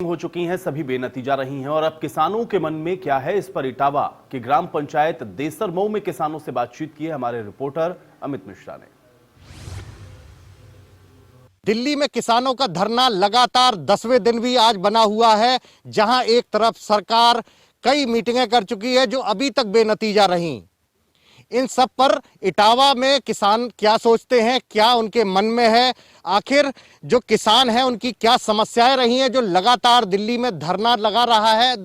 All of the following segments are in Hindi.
हो चुकी हैं, सभी बेनतीजा रही हैं और अब किसानों के मन में क्या है, इस पर इटावा की ग्राम पंचायत देसरमऊ में किसानों से बातचीत की है हमारे रिपोर्टर अमित मिश्रा ने। दिल्ली में किसानों का धरना लगातार 10वें दिन भी आज बना हुआ है, जहां एक तरफ सरकार कई मीटिंगें कर चुकी है जो अभी तक बेनतीजा रहीं। इन सब पर इटावा में किसान क्या सोचते हैं, क्या उनके मन में है, आखिर जो किसान हैं उनकी क्या समस्याएं रही हैं जो लगातार दिल्ली में धरना लगा रहा है,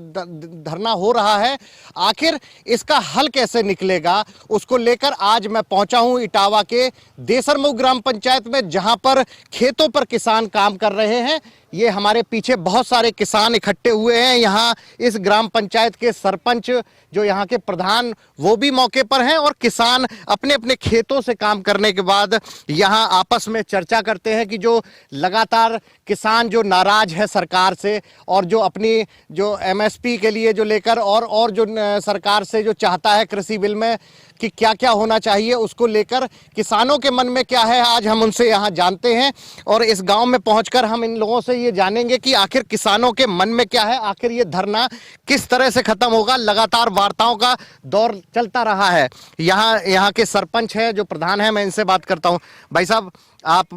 धरना हो रहा है, आखिर इसका हल कैसे निकलेगा, उसको लेकर आज मैं पहुंचा हूं इटावा के देसरमऊ ग्राम पंचायत में, जहां पर खेतों पर किसान काम कर रहे हैं। ये हमारे पीछे बहुत सारे किसान इकट्ठे हुए हैं। यहाँ इस ग्राम पंचायत के सरपंच, जो यहाँ के प्रधान, वो भी मौके पर हैं और किसान अपने अपने खेतों से काम करने के बाद यहाँ आपस में चर्चा करते हैं कि जो लगातार किसान जो नाराज है सरकार से और जो अपनी जो एमएसपी के लिए जो लेकर और जो सरकार से जो चाहता है कृषि बिल में कि क्या क्या होना चाहिए, उसको लेकर किसानों के मन में क्या है, आज हम उनसे यहाँ जानते हैं और इस गांव में पहुंचकर हम इन लोगों से ये जानेंगे कि आखिर किसानों के मन में क्या है, आखिर ये धरना किस तरह से खत्म होगा। लगातार वार्ताओं का दौर चलता रहा है। यहाँ के सरपंच है, जो प्रधान है, मैं इनसे बात करता हूँ। भाई साहब, आप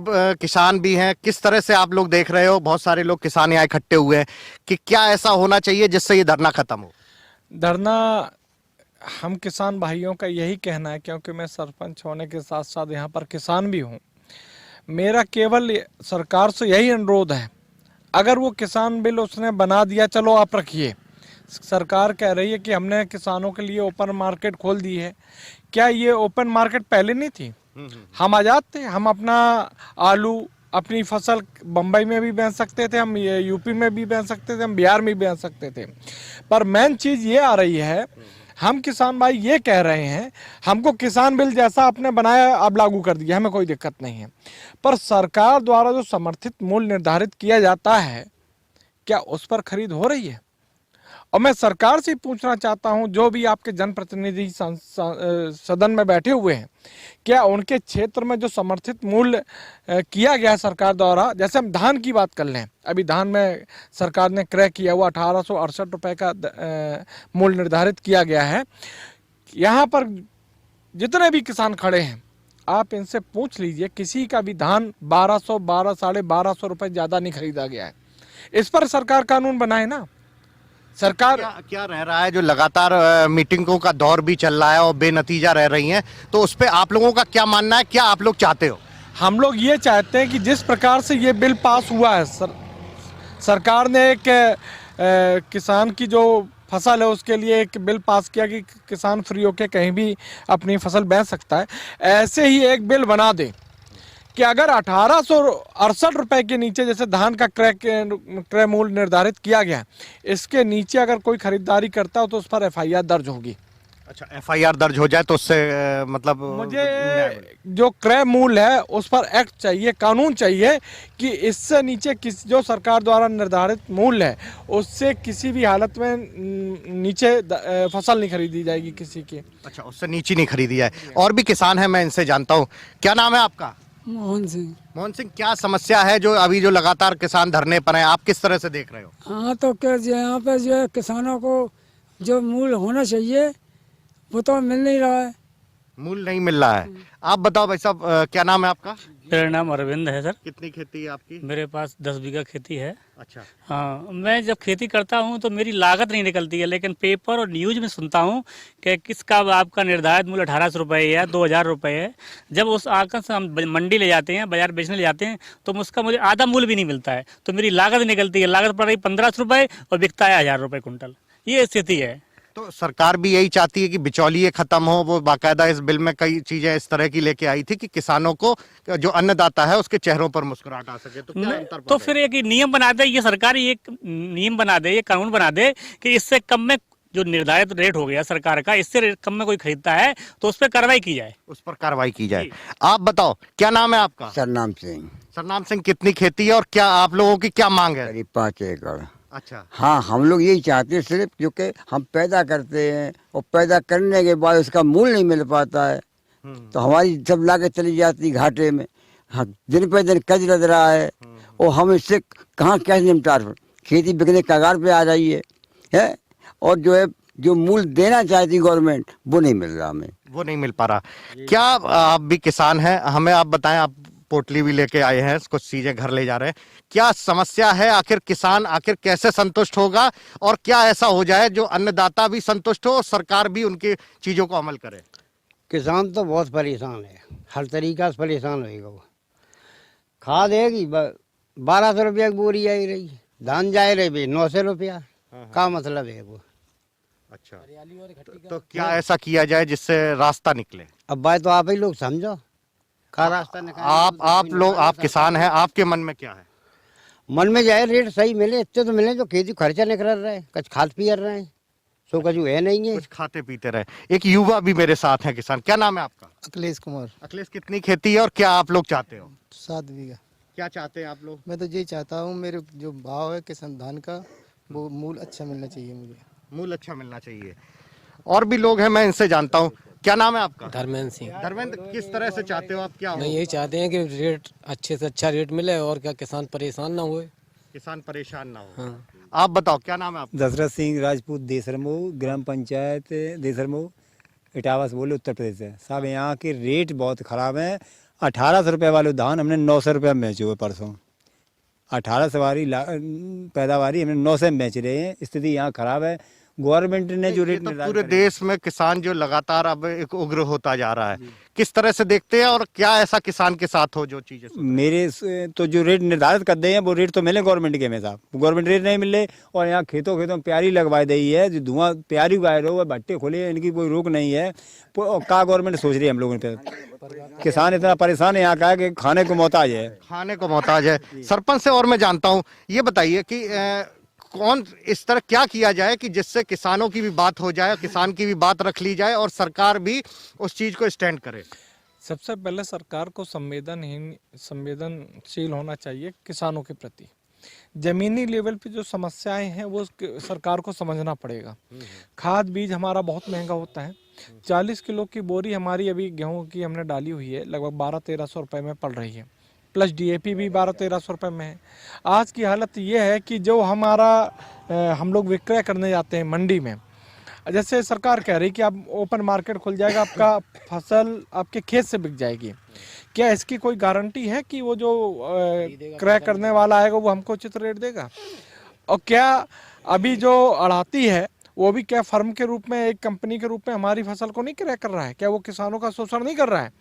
किसान भी हैं, किस तरह से आप लोग देख रहे हो, बहुत सारे लोग किसान यहाँ इकट्ठे हुए हैं, कि क्या ऐसा होना चाहिए जिससे ये धरना खत्म हो? धरना हम किसान भाइयों का यही कहना है, क्योंकि मैं सरपंच होने के साथ साथ यहाँ पर किसान भी हूँ। मेरा केवल सरकार से यही अनुरोध है, अगर वो किसान बिल उसने बना दिया, चलो आप रखिए। सरकार कह रही है कि हमने किसानों के लिए ओपन मार्केट खोल दी है। क्या ये ओपन मार्केट पहले नहीं थी? हम आज़ाद थे, हम अपना आलू, अपनी फसल बम्बई में भी बेच सकते थे, हम यूपी में भी बेच सकते थे, हम बिहार में भी बेच सकते थे। पर मेन चीज़ ये आ रही है, हम किसान भाई ये कह रहे हैं, हमको किसान बिल जैसा आपने बनाया अब लागू कर दिया, हमें कोई दिक्कत नहीं है, पर सरकार द्वारा जो समर्थित मूल्य निर्धारित किया जाता है, क्या उस पर खरीद हो रही है? और मैं सरकार से पूछना चाहता हूं, जो भी आपके जनप्रतिनिधि सदन में बैठे हुए हैं, क्या उनके क्षेत्र में जो समर्थित मूल्य किया गया है सरकार द्वारा, जैसे हम धान की बात कर लें, अभी धान में सरकार ने क्रय किया हुआ 1868 रुपये का मूल्य निर्धारित किया गया है। यहाँ पर जितने भी किसान खड़े हैं, आप इनसे पूछ लीजिए, किसी का भी धान 1200, 1200 रुपये ज़्यादा नहीं खरीदा गया है। इस पर सरकार कानून बनाए ना। सरकार क्या रह रहा है, जो लगातार मीटिंगों का दौर भी चल रहा है और बेनतीजा रह रही हैं, तो उस पर आप लोगों का क्या मानना है, क्या आप लोग चाहते हो? हम लोग ये चाहते हैं कि जिस प्रकार से ये बिल पास हुआ है, सरकार ने एक किसान की जो फसल है उसके लिए एक बिल पास किया कि किसान फ्री होकर कहीं भी अपनी फसल बेच सकता है। ऐसे ही एक बिल बना दे कि अगर 1868 रुपये के नीचे, जैसे धान का क्रय मूल्य निर्धारित किया गया, इसके नीचे अगर कोई खरीदारी करता हो तो उस पर एफआईआर दर्ज होगी। अच्छा, एफआईआर दर्ज हो जाए तो उससे मतलब मुझे जो क्रय मूल्य है उस पर एक्ट चाहिए, कानून चाहिए कि इससे नीचे जो सरकार द्वारा निर्धारित मूल्य है उससे किसी भी हालत में नीचे फसल नहीं खरीदी जाएगी किसी की। अच्छा, उससे नीचे नहीं खरीदी जाए। और भी किसान है, मैं इनसे जानता हूँ। क्या नाम है आपका? मोहन सिंह। मोहन सिंह, क्या समस्या है जो अभी जो लगातार किसान धरने पर हैं, आप किस तरह से देख रहे हो? हाँ, तो क्या यहाँ पे जो है किसानों को जो मूल्य होना चाहिए वो तो मिल नहीं रहा है। मूल्य नहीं मिल रहा है। आप बताओ भाई साहब, क्या नाम है आपका? मेरा नाम अरविंद है सर। कितनी खेती है आपकी? मेरे पास 10 बीघा खेती है। अच्छा। हाँ, मैं जब खेती करता हूँ तो मेरी लागत नहीं निकलती है, लेकिन पेपर और न्यूज में सुनता हूँ कि किसका आपका निर्धारित मूल्य 1800 रुपये या 2000 रुपये है। जब उस आकर से हम मंडी ले जाते हैं, बाजार बेचने ले जाते हैं, तो उसका मुझे आधा मूल्य भी नहीं मिलता है, तो मेरी लागत निकलती है। लागत पड़ रही 1500 रुपये और बिकता है 1000 रुपये कुंटल। ये स्थिति है। तो सरकार भी यही चाहती है कि बिचौलिए खत्म हो। वो बाकायदा इस बिल में कई चीजें इस तरह की लेके आई थी कि किसानों को, जो अन्नदाता है, उसके चेहरों पर मुस्कुराहट आ सके। तो क्या अंतर तो फिर एक नियम बना दे, ये सरकार एक नियम बना दे, ये कानून बना दे कि इससे कम में जो निर्धारित रेट हो गया सरकार का, इससे कम में कोई खरीदता है तो उस पर कार्रवाई की जाए। उस पर कार्रवाई की जाए। आप बताओ, क्या नाम है आपका? सरनाम सिंह। सरनाम सिंह, कितनी खेती है और क्या आप लोगों की क्या मांग है? करीब 5 एकड़। अच्छा। हाँ, हम लोग यही चाहते हैं सिर्फ, जो कि हम पैदा करते हैं और पैदा करने के बाद उसका मूल्य नहीं मिल पाता है, तो हमारी सब लागत चली जाती घाटे में। हाँ, दिन पे दिन कर्ज लग रहा है और हम इससे कहाँ कैसे निपटार खेती बिकने के कगार पे आ रही है। और जो है जो मूल देना चाहती गवर्नमेंट वो नहीं मिल रहा हमें। वो नहीं मिल पा रहा। क्या आप भी किसान हैं, हमें आप बताएं, आप पोटली भी लेके आए हैं, कुछ चीजें घर ले जा रहे हैं, क्या समस्या है? आखिर किसान आखिर कैसे संतुष्ट होगा और क्या ऐसा हो जाए जो अन्नदाता भी संतुष्ट हो और सरकार भी उनकी चीजों को अमल करे? किसान तो बहुत परेशान है, हर तरीका से परेशान होएगा वो। खाद है कि 1200 रुपया की बोरी आई रही, धान जाए रहे भाई 900 रुपया का मतलब है वो। अच्छा, तो क्या ऐसा किया जाए जिससे रास्ता निकले? अब बात तो आप ही लोग समझो, का रास्ता निकाले। आप लोग, आप किसान हैं, आपके मन में क्या है? मन में जाए रेट सही मिले, इतने तो मिले जो खेती खर्चा निकल रहा है, कुछ खाद पी रहे हैं, सो कुछ है नहीं है, कुछ खाते पीते रहे। एक युवा भी मेरे साथ है किसान, क्या नाम है आपका? अखिलेश कुमार। अखिलेश, कितनी खेती है और क्या आप लोग चाहते हो? 7 बीघा। क्या चाहते हैं आप लोग? मैं तो ये चाहता हूँ, मेरे जो भाव है किसान धान का वो मूल अच्छा मिलना चाहिए, मुझे मूल अच्छा मिलना चाहिए। और भी लोग हैं, मैं इनसे जानता हूँ, क्या नाम है आपका? धर्मेंद्र सिंह। धर्मेंद्र, किस तरह से चाहते हो आप, क्या हो? नहीं, यही चाहते हैं कि रेट अच्छे से अच्छा रेट मिले और क्या किसान परेशान ना हुए। किसान परेशान ना हो। हाँ। आप बताओ, क्या नाम है आपका? दशरथ सिंह राजपूत, देसरमऊ, ग्राम पंचायत देसरमऊ, इटावा से बोले, उत्तर प्रदेश से। साहब यहाँ के रेट बहुत ख़राब हैं। 1800 रुपये वाले धान हमने 900 रुपये में बेचे हुए परसों। 1800 वाली पैदावारी हमने 900 में बेच रहे हैं। स्थिति यहाँ ख़राब है। गवर्नमेंट ने जो रेट तो पूरे देश में किसान जो लगातार अब एक उग्र होता जा रहा है, किस तरह से देखते हैं और क्या ऐसा किसान के साथ हो जो चीजें? मेरे तो जो रेट निर्धारित कर दे हैं वो रेट तो मिले गवर्नमेंट के में साहब, गवर्नमेंट रेट नहीं मिले। और यहाँ खेतों में प्यारी लगवा दी है, जो धुआं प्यारी उगाए रहो, भट्टे खोले, इनकी कोई रोक नहीं है। क्या गवर्नमेंट सोच रही है हम लोगों पे? किसान इतना परेशान है यहाँ का कि खाने को मोहताज है, खाने को मोहताज है। सरपंच से और मैं जानता हूँ, ये बताइए कि कौन इस तरह क्या किया जाए कि जिससे किसानों की भी बात हो जाए, किसान की भी बात रख ली जाए और सरकार भी उस चीज को स्टैंड करे? सबसे पहले सरकार को संवेदनशील होना चाहिए किसानों के प्रति। जमीनी लेवल पे जो समस्याएं हैं वो सरकार को समझना पड़ेगा। खाद बीज हमारा बहुत महंगा होता है। 40 किलो की बोरी हमारी अभी गेहूं की हमने डाली हुई है, लगभग 1200-1300 रुपये में पड़ रही है, प्लस डीएपी भी 1200-1300 रुपये में है। आज की हालत ये है कि जो हम लोग विक्रय करने जाते हैं मंडी में, जैसे सरकार कह रही कि अब ओपन मार्केट खुल जाएगा, आपका फसल आपके खेत से बिक जाएगी। क्या इसकी कोई गारंटी है कि वो जो क्रय करने वाला आएगा वो हमको उचित रेट देगा? और क्या अभी जो अड़ाती है वो भी क्या फर्म के रूप में, एक कंपनी के रूप में हमारी फसल को नहीं क्रय कर रहा है? क्या वो किसानों का शोषण नहीं कर रहा है?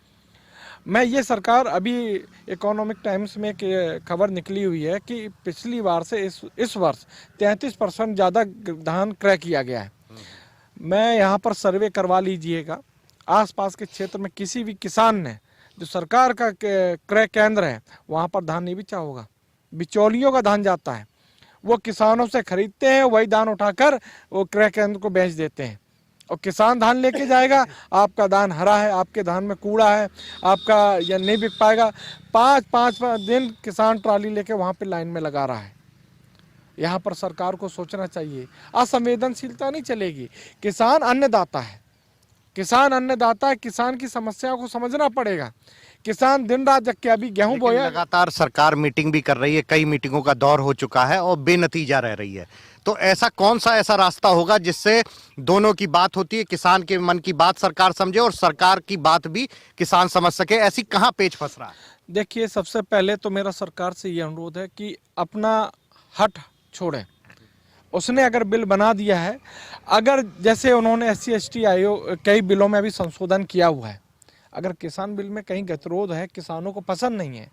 मैं ये सरकार, अभी इकोनॉमिक टाइम्स में खबर निकली हुई है कि पिछली बार से इस वर्ष 33% ज़्यादा धान क्रय किया गया है। मैं यहाँ पर सर्वे करवा लीजिएगा, आसपास के क्षेत्र में किसी भी किसान ने जो सरकार का क्रय केंद्र है वहाँ पर धान नहीं बेचा होगा। बिचौलियों का धान जाता है, वो किसानों से खरीदते हैं, वही धान उठाकर वो क्रय केंद्र को बेच देते हैं और किसान धान लेके जाएगा, आपका धान हरा है, आपके धान में कूड़ा है, आपका यह नहीं बिक पाएगा। 5-5 दिन किसान ट्राली लेके वहाँ पे लाइन में लगा रहा है। यहाँ पर सरकार को सोचना चाहिए, असंवेदनशीलता नहीं चलेगी। किसान अन्नदाता है, किसान अन्नदाता है, किसान की समस्याओं को समझना पड़ेगा। किसान दिन रात जग के अभी गेहूं बोया। लगातार सरकार मीटिंग भी कर रही है, कई मीटिंगों का दौर हो चुका है और बेनतीजा रह रही है। तो ऐसा कौन सा ऐसा रास्ता होगा जिससे दोनों की बात होती है, किसान के मन की बात सरकार समझे और सरकार की बात भी किसान समझ सके? ऐसी कहाँ पेच फंस रहा है? देखिए, सबसे पहले तो मेरा सरकार से ये अनुरोध है कि अपना हट छोड़ें। उसने अगर बिल बना दिया है, अगर जैसे उन्होंने SC ST आयोग कई बिलों में अभी संशोधन किया हुआ है, अगर किसान बिल में कहीं गतिरोध है, किसानों को पसंद नहीं है,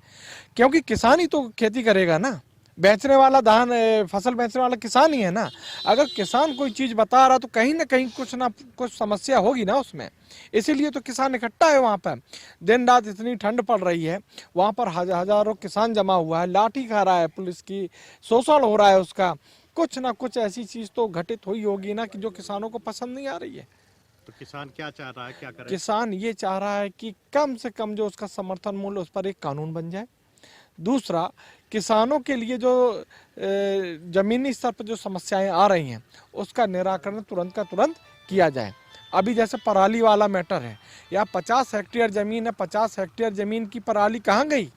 क्योंकि किसान ही तो खेती करेगा ना, बेचने वाला धान फसल बेचने वाला किसान ही है ना। अगर किसान कोई चीज़ बता रहा तो कहीं ना कहीं कुछ ना कुछ समस्या होगी ना उसमें। इसीलिए तो किसान इकट्ठा है वहाँ पर। दिन रात इतनी ठंड पड़ रही है, वहाँ पर हजारों किसान जमा हुआ है, लाठी खा रहा है पुलिस की, शोषण हो रहा है उसका। कुछ ना कुछ ऐसी चीज़ तो घटित हुई होगी ना कि जो किसानों को पसंद नहीं आ रही है। तो किसान क्या चाह रहा है, क्या करे? किसान ये चाह रहा है कि कम से कम जो उसका समर्थन मूल्य, उस पर एक कानून बन जाए। दूसरा, किसानों के लिए जो जमीनी स्तर पर जो समस्याएं आ रही हैं उसका निराकरण तुरंत का तुरंत किया जाए। अभी जैसे पराली वाला मैटर है, या 50 हेक्टेयर ज़मीन है, 50 हेक्टेयर ज़मीन की पराली कहाँ गई?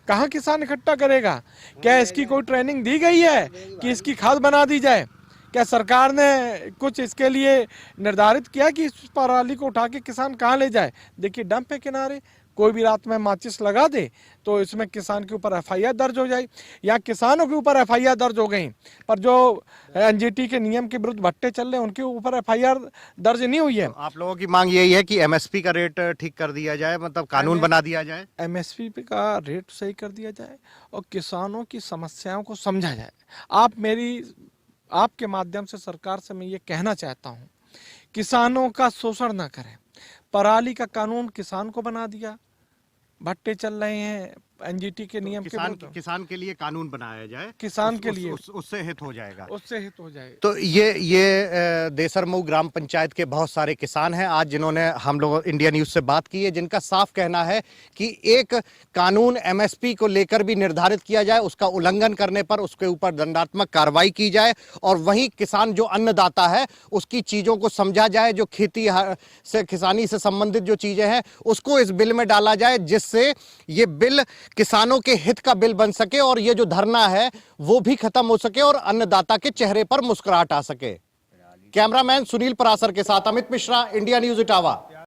कहाँ किसान इकट्ठा करेगा? क्या इसकी कोई ट्रेनिंग दी गई है कि इसकी खाद बना दी जाए? क्या सरकार ने कुछ इसके लिए निर्धारित किया कि इस पराली को उठा के किसान कहाँ ले जाए? देखिए डंप है किनारे, कोई भी रात में माचिस लगा दे तो इसमें किसान के ऊपर एफआईआर दर्ज हो जाए, या किसानों के ऊपर एफआईआर दर्ज हो गई, पर जो एनजीटी के नियम के विरुद्ध भट्टे चल रहे हैं उनके ऊपर एफआईआर दर्ज नहीं हुई है। आप लोगों की मांग यही है कि एमएसपी का रेट ठीक कर दिया जाए, मतलब कानून बना दिया जाए। एमएसपी का रेट सही कर दिया जाए और किसानों की समस्याओं को समझा जाए। आपके माध्यम से सरकार से मैं ये कहना चाहता हूँ, किसानों का शोषण ना करें। पराली का कानून किसान को बना दिया, भट्टे चल रहे हैं एनजीटी के नियम के किसान के लिए कानून बनाया जाए, किसान के लिए उससे हित हो जाएगा, उससे हित हो जाएगा। तो ये देसरमऊ ग्राम पंचायत के बहुत सारे किसान हैं आज जिन्होंने हम लोग इंडिया न्यूज से बात की है, जिनका साफ कहना है कि एक कानून एमएसपी को लेकर भी निर्धारित किया जाए, उसका उल्लंघन करने पर उसके ऊपर दंडात्मक कार्रवाई की जाए, और वहीं किसान जो अन्नदाता है उसकी चीजों को समझा जाए, जो खेती से किसानी से संबंधित जो चीजें हैं उसको इस बिल में डाला जाए, जिससे ये बिल किसानों के हित का बिल बन सके और ये जो धरना है वो भी खत्म हो सके और अन्नदाता के चेहरे पर मुस्कुराहट आ सके। कैमरामैन सुनील परासर के साथ अमित मिश्रा, इंडिया न्यूज इटावा।